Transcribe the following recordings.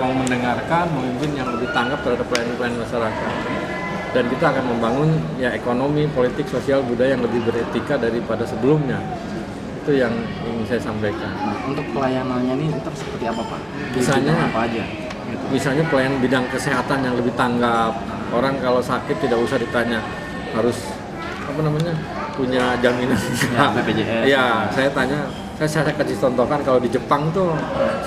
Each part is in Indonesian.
mau mendengarkan, memimpin yang lebih tanggap terhadap pelayanan masyarakat. Dan kita akan membangun ya ekonomi, politik, sosial, budaya yang lebih beretika daripada sebelumnya. Itu yang ingin saya sampaikan. Untuk pelayanannya ini ntar seperti apa Pak? Misalnya apa aja? Gitu. Misalnya pelayanan bidang kesehatan yang lebih tanggap. Orang kalau sakit tidak usah ditanya harus punya jaminan. Ya, BPJS. Ya, saya tanya, saya kasih contohkan kalau di Jepang tuh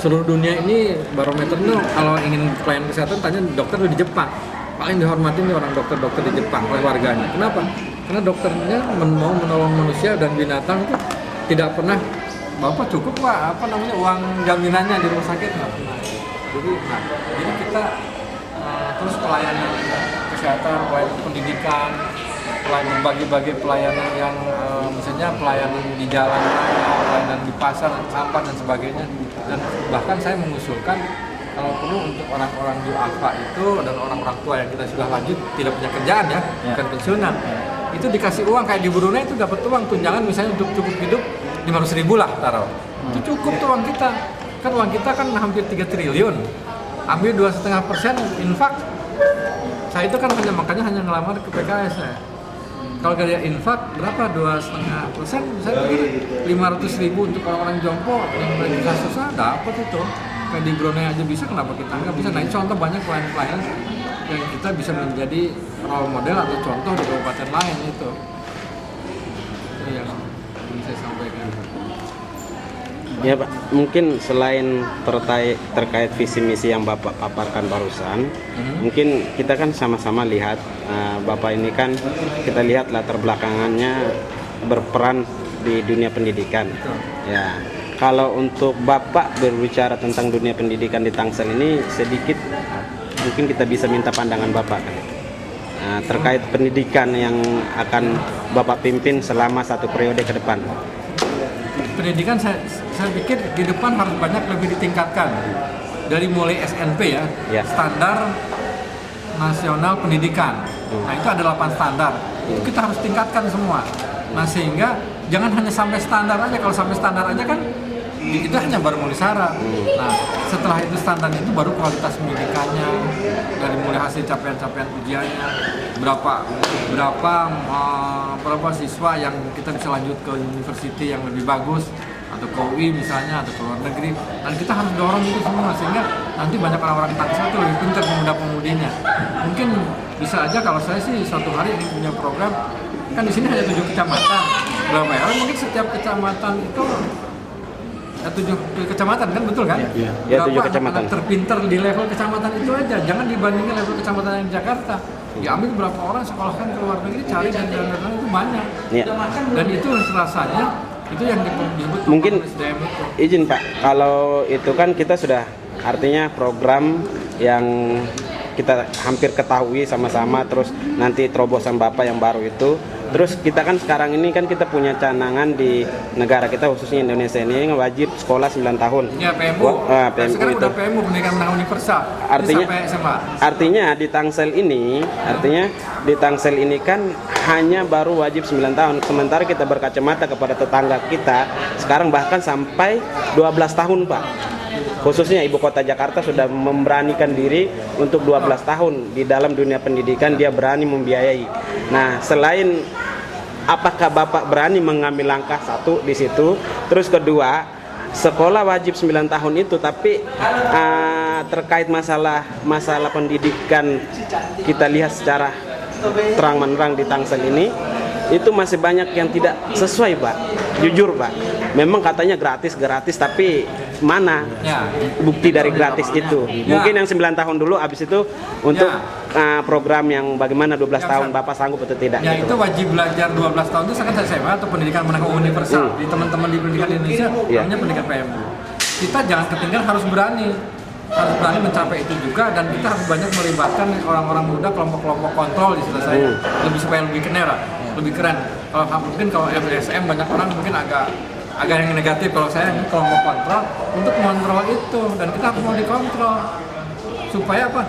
seluruh dunia ini barometernya kalau ingin pelayanan kesehatan tanya dokter di Jepang. Paling dihormati nih orang dokter-dokter di Jepang oleh warganya. Kenapa? Karena dokternya mau menolong manusia dan binatang itu tidak pernah Bapak cukup Pak uang jaminannya di rumah sakit nggak pernah. Jadi kita terus pelayanan kesehatan, pelayanan pendidikan, bagi-bagi pelayanan yang misalnya pelayanan di jalan raya, pelayanan di pasar, sampah dan sebagainya. Dan bahkan saya mengusulkan kalau perlu untuk orang-orang duafa itu dan orang-orang tua yang kita sudah lanjut tidak punya kerjaan ya, bukan pensiunan, itu dikasih uang kayak di Brunei itu dapat uang tunjangan misalnya untuk cukup hidup 500.000 lah taruh. Itu cukup tuh uang kita. Kan uang kita kan hampir 3 triliun. Ambil 2,5% infak. Saya itu kan hanya ngelamar ke PKS ya. Kalau kerja infak berapa? 2,5%? Saya pikir 500.000 untuk orang-orang jompo yang lagi susah dapat itu. Kayak di Brunei aja bisa, kenapa kita nggak bisa? Nah ini contoh banyak pelayan-pelayan yang kita bisa menjadi role model atau contoh di kabupaten lain itu. Itu yang ingin saya sampaikan. Ya Pak, mungkin selain terkait visi misi yang Bapak paparkan barusan, mungkin kita kan sama-sama lihat Bapak ini kan kita lihat latar belakangannya berperan di dunia pendidikan. Ya, kalau untuk Bapak berbicara tentang dunia pendidikan di Tangsel ini sedikit, mungkin kita bisa minta pandangan Bapak kan? Terkait pendidikan yang akan Bapak pimpin selama 1 periode ke depan. Pendidikan saya pikir di depan harus banyak lebih ditingkatkan dari mulai SNP ya. Standar Nasional Pendidikan. Nah itu ada 8 standar. Itu kita harus tingkatkan semua. Nah sehingga jangan hanya sampai standar aja. Kalau sampai standar aja kan itu hanya baru mulai syarat. Nah setelah itu standar itu baru kualitas pendidikannya, dari mulai hasil capaian-capaian ujiannya, berapa siswa yang kita bisa lanjut ke university yang lebih bagus atau ke UI misalnya atau ke luar negeri. Dan kita harus dorong itu semua sehingga nanti banyak orang-orang Tangsel itu lebih pintar pemuda-pemudinya. Mungkin bisa aja kalau saya sih suatu hari ini punya program, kan di sini hanya 7 kecamatan. Berapa ya? Mungkin setiap kecamatan itu 7 kecamatan kan, betul kan? Ya, 7 kecamatan. Terpinter di level kecamatan itu aja, jangan dibandingkan level kecamatan yang di Jakarta. Diambil berapa orang sekolahkan ke luar negeri, cari dan itu banyak. Dan itu rasanya itu yang disebut mungkin SDM itu. Izin Pak, kalau itu kan kita sudah artinya program yang kita hampir ketahui sama-sama, terus nanti terobosan Bapak yang baru itu. Terus kita kan sekarang ini kan kita punya canangan di negara kita khususnya Indonesia ini wajib sekolah 9 tahun. Ya PMU. PMU sekarang itu. udah PMU pendidikan menengah universal. Artinya di Tangsel ini kan hanya baru wajib 9 tahun. Sementara kita berkacamata kepada tetangga kita sekarang bahkan sampai 12 tahun Pak. Khususnya ibu kota Jakarta sudah memberanikan diri untuk 12 tahun di dalam dunia pendidikan, dia berani membiayai. Nah, selain apakah Bapak berani mengambil langkah satu di situ, terus kedua, sekolah wajib 9 tahun itu, tapi terkait masalah pendidikan kita lihat secara terang-menerang di Tangsel ini, itu masih banyak yang tidak sesuai Pak. Jujur Pak, memang katanya gratis, tapi mana bukti dari gratis itu? Mungkin yang 9 tahun dulu, habis itu untuk program yang bagaimana 12 tahun Bapak sanggup atau tidak? Ya itu wajib belajar 12 tahun itu sangat SMA atau pendidikan menengah universal. Di teman-teman di pendidikan Indonesia namanya pendidikan PMU. Kita jangan ketinggalan, harus berani mencapai itu juga, dan kita harus banyak melibatkan orang-orang muda, kelompok-kelompok kontrol istilah saya, supaya lebih keren. Kalau mungkin kalau MSM banyak orang mungkin agak yang negatif, kalau saya ini kelompok kontrol untuk mengontrol itu, dan kita harus mau dikontrol supaya apa?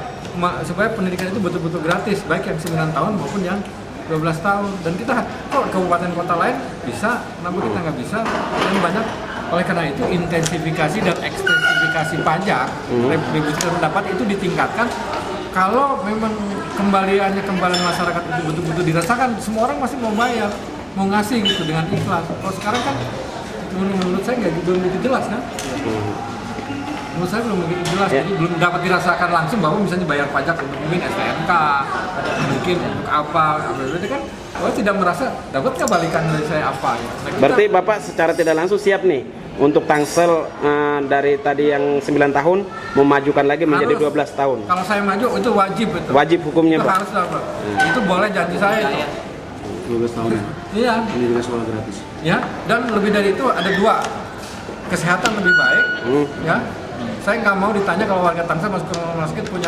Supaya pendidikan itu betul-betul gratis, baik yang 9 tahun maupun yang 12 tahun. Dan kita kok kabupaten kota lain bisa, kenapa kita nggak bisa? Dan banyak, oleh karena itu intensifikasi dan ekstensifikasi verifikasi pajak, retribusi pendapat itu ditingkatkan. Kalau memang kembalian masyarakat itu betul-betul dirasakan, semua orang masih mau bayar, mau ngasih gitu dengan ikhlas. Kalau sekarang kan menurut saya belum begitu jelas kan? Menurut saya belum begitu jelas, jadi belum dapat dirasakan langsung bahwa misalnya bayar pajak untuk mungkin STNK, mungkin untuk apa, berarti kan kalau tidak merasa dapat kebalikan dari saya apa. Ya. Nah, Berarti Bapak secara tidak langsung siap nih untuk Tangsel dari tadi yang 9 tahun memajukan lagi menjadi 12 tahun. Kalau saya maju itu wajib itu. Wajib hukumnya, itu Pak. harus lah, Pak. Itu boleh janji saya itu. 12 tahun ya? Iya. Pendidikan sekolah gratis. Ya, dan lebih dari itu ada 2. Kesehatan lebih baik, ya. Saya nggak mau ditanya kalau warga Tangsel masuk ke rumah sakit punya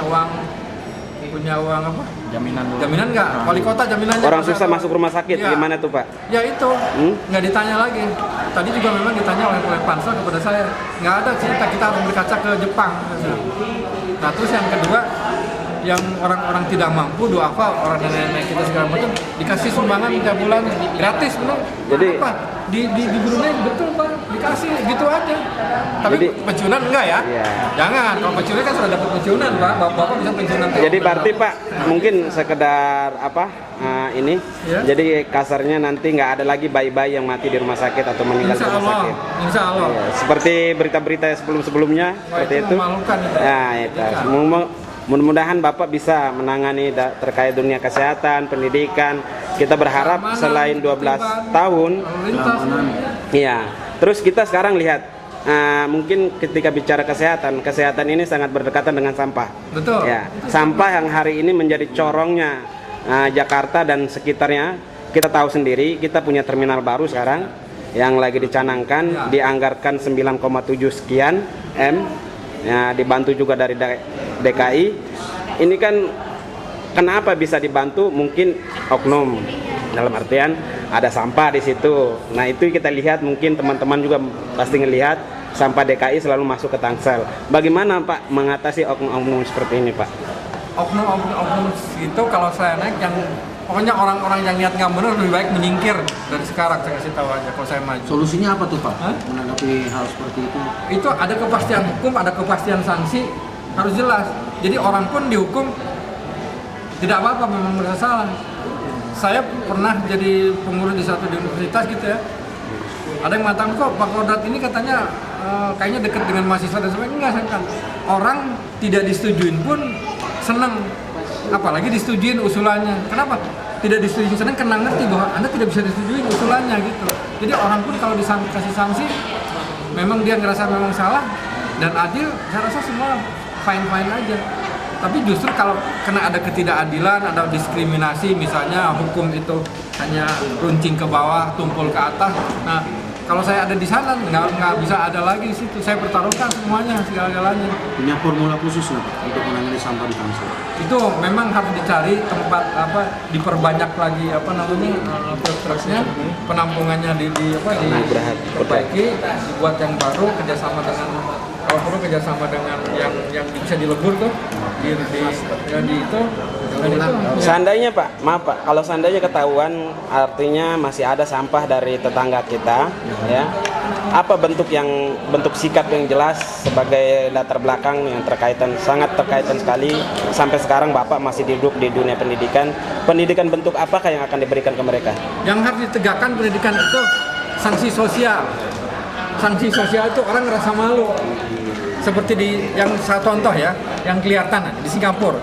uang apa? Jaminan nggak? Wali kota jaminannya. Orang susah masuk rumah sakit, ya. gimana tuh Pak? Ya itu, nggak ditanya lagi. Tadi juga memang ditanya oleh Pansel kepada saya, nggak ada cerita kita harus berkaca ke Jepang. Nah terus yang kedua, yang orang-orang tidak mampu, duafa, orang nenek kita segala macam dikasih sumbangan 3 bulan gratis, benar? Jadi apa? Di Brunei betul Pak, dikasih gitu aja. Tapi Jadi, pensiunan enggak ya? Iya. Jangan, kalau pensiunan kan sudah dapat pensiunan Pak, Bapak bisa pensiunan. Jadi berarti Pak mungkin sekedar apa ini? Ya. Jadi kasarnya nanti nggak ada lagi bayi-bayi yang mati di rumah sakit atau meninggal di rumah sakit. Insya Allah. Ya, seperti berita-berita sebelum-sebelumnya Wah, seperti itu. memalukan itu. Nah, itu. Mudah-mudahan Bapak bisa menangani terkait dunia kesehatan, pendidikan. Kita berharap Keamanan, selain 12 tahun, lalu lintas. iya. Terus kita sekarang lihat, mungkin ketika bicara kesehatan ini sangat berdekatan dengan sampah. Betul. Ya, sampah yang hari ini menjadi corongnya Jakarta dan sekitarnya. Kita tahu sendiri, kita punya terminal baru sekarang yang lagi dicanangkan, dianggarkan 9,7 sekian M. Ya, dibantu juga dari DKI. Ini kan kenapa bisa dibantu? Mungkin oknum, dalam artian ada sampah di situ. Nah itu kita lihat, mungkin teman-teman juga pasti ngelihat sampah DKI selalu masuk ke Tangsel. Bagaimana Pak mengatasi oknum-oknum seperti ini Pak? Oknum itu kalau saya naik yang pokoknya orang-orang yang niat nggak benar lebih baik menyingkir dari sekarang, saya kasih tahu aja kalau saya maju. Solusinya apa tuh Pak? Hah? Menanggapi hal seperti itu? Itu ada kepastian hukum, ada kepastian sanksi, harus jelas. Jadi orang pun dihukum tidak apa-apa, memang merasa salah. Saya pernah jadi pengurus di satu universitas gitu ya. Ada yang mengatakan kok Pak Kodrat ini katanya kayaknya dekat dengan mahasiswa dan sebagainya. Enggak, saya kan orang tidak disetujuin pun senang, apalagi disetujuin usulannya. Kenapa? Tidak disetujuin senang karena ngerti bahwa Anda tidak bisa disetujuin usulannya gitu. Jadi orang pun kalau dikasih sanksi, memang dia ngerasa memang salah dan adil, saya rasa semua fine-fine aja. Tapi justru kalau kena ada ketidakadilan, ada diskriminasi, misalnya hukum itu hanya runcing ke bawah, tumpul ke atas. Nah, kalau saya ada di sana nggak bisa ada lagi di situ. Saya pertaruhkan semuanya, segala-galanya. Punya formula khusus nggak Pak untuk menangani sampah di Tangsel? Itu memang harus dicari tempat diperbanyak lagi truknya, penampungannya diperbaiki, dibuat yang baru, kerjasama dengan kalau perlu kerjasama dengan yang bisa dilebur tuh di itu. Seandainya Pak, maaf Pak, kalau seandainya ketahuan artinya masih ada sampah dari tetangga kita, ya, apa bentuk sikap yang jelas sebagai latar belakang yang sangat terkaitan sekali sampai sekarang Bapak masih duduk di dunia pendidikan. Pendidikan bentuk apakah yang akan diberikan ke mereka? Yang harus ditegakkan pendidikan itu sanksi sosial. Sanksi sosial itu orang ngerasa malu. Seperti yang saya contoh ya, yang kelihatan di Singapura.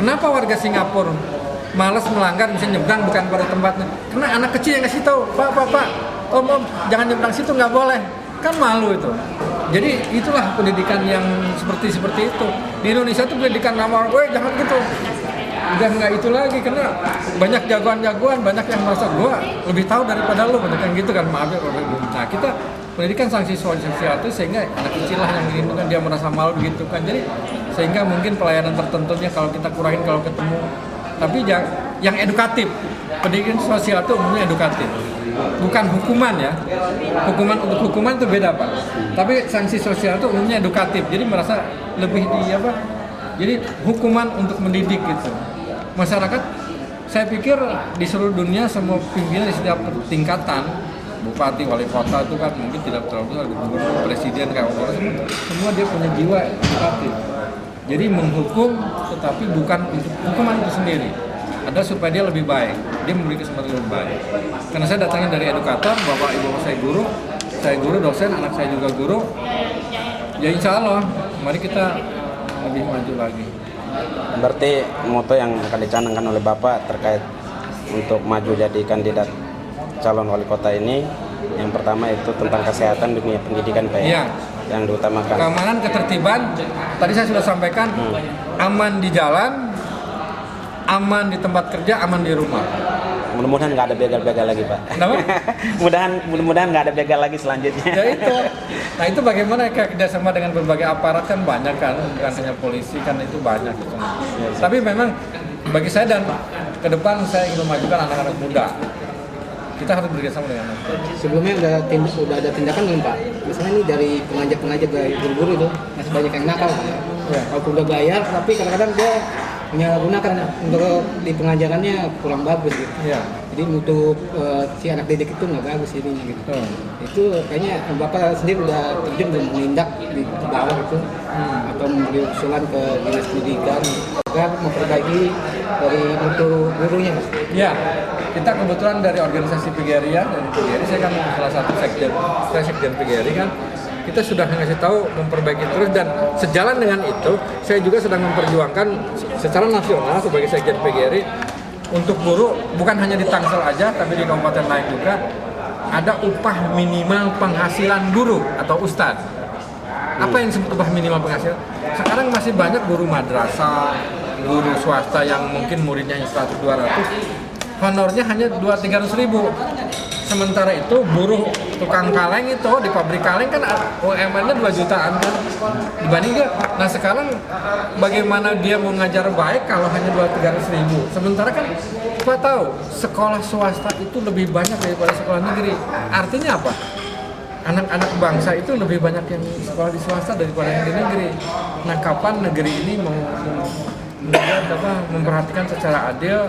Kenapa warga Singapura malas melanggar, misalnya nyebrang bukan pada tempatnya? Karena anak kecil yang ngasih tahu, Pak, om, jangan nyebrang situ, nggak boleh. Kan malu itu. Jadi itulah pendidikan yang seperti itu. Di Indonesia itu pendidikan nama orang, jangan gitu. Udah nggak itu lagi, karena banyak jagoan-jagoan, banyak yang merasa gua lebih tahu daripada lu, banyak yang gitu kan, maaf ya. Nah kita pendidikan sanksi sosial itu sehingga anak kecil lah yang ini kan dia merasa malu begitu kan. Jadi sehingga mungkin pelayanan tertentunya kalau kita kurangin kalau ketemu. Tapi yang edukatif, pendidikan sosial itu umumnya edukatif, bukan hukuman ya. Untuk hukuman itu beda Pak. Tapi sanksi sosial itu umumnya edukatif. Jadi merasa lebih Jadi hukuman untuk mendidik gitu. Masyarakat, saya pikir di seluruh dunia semua pimpinan di setiap tingkatan bupati, wali kota itu kan mungkin tidak terlalu gubernur, presiden, kawan-kawan semua dia punya jiwa edukatif. Jadi menghukum tetapi bukan untuk hukuman itu sendiri. Ada supaya dia lebih baik, dia memberi kesempatan lebih baik. Karena saya datangnya dari edukator, bapak ibu saya guru dosen, anak saya juga guru. Ya insya Allah, mari kita lebih maju lagi. Berarti moto yang akan dicanangkan oleh Bapak terkait untuk maju jadi kandidat calon wali kota ini, yang pertama itu tentang kesehatan dunia pendidikan Pak Iya. yang diutamakan. Keamanan, ketertiban, tadi saya sudah sampaikan, aman di jalan, aman di tempat kerja, aman di rumah. Mudah-mudahan nggak ada begal-begal lagi Pak. Kenapa? Mudah-mudahan nggak ada begal lagi selanjutnya. Ya itu. Nah itu bagaimana kerjasama dengan berbagai aparat kan banyak kan, bukan hanya polisi kan itu banyak gitu. Tapi memang bagi saya dan ke depan saya ingin memajukan anak-anak muda. Kita harus bekerjasama dengan mereka. Sebelumnya udah ada tindakan belum Pak? Misalnya ini dari pengajak dari guru-guru itu masih banyak yang nakal Pak. Ya. Walaupun udah bayar, tapi kadang-kadang dia menyalahgunakan untuk di pengajarannya kurang bagus gitu. Iya. Jadi untuk si anak didik itu nggak bagus ininya gitu. Itu kayaknya Bapak sendiri udah terjun belum menindak di bawah itu atau memberi usulan ke dinas pendidikan agar memperbaiki dari mutu gurunya. Ya, kita kebetulan dari organisasi PGRI ya, dari PGRI saya kan salah satu sekjen PGRI kan, kita sudah ngasih tahu memperbaiki terus dan sejalan dengan itu, saya juga sedang memperjuangkan secara nasional sebagai sekjen PGRI untuk guru bukan hanya di Tangsel aja, tapi di kabupaten lain juga ada upah minimal penghasilan guru atau ustadz. Apa yang disebut upah minimal penghasilan? Sekarang masih banyak guru madrasah, guru swasta yang mungkin muridnya 100-200, honornya hanya 200-300 ribu. Sementara itu buruh tukang kaleng itu di pabrik kaleng kan UMR-nya 2 jutaan kan dibanding dia. Nah sekarang bagaimana dia mau ngajar baik kalau hanya 200-300 ribu. Sementara kan kita tahu sekolah swasta itu lebih banyak daripada sekolah negeri. Artinya apa? Anak-anak bangsa itu lebih banyak yang sekolah di swasta daripada yang di negeri. Nah kapan negeri ini mau memperhatikan secara adil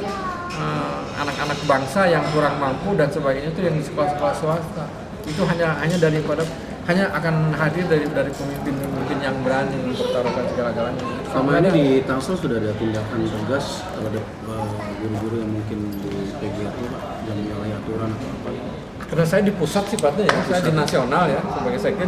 anak-anak bangsa yang kurang mampu dan sebagainya itu yang di sekolah-sekolah swasta itu hanya akan hadir dari pemimpin yang berani mempertaruhkan segala-galanya. Selama ini di Tangsel sudah ada tindakan tegas terhadap guru-guru yang mungkin di PGRI Pak yang menyalahi aturan atau apa? Karena saya di pusat sifatnya ya, saya di nasional ya sebagai sekjen.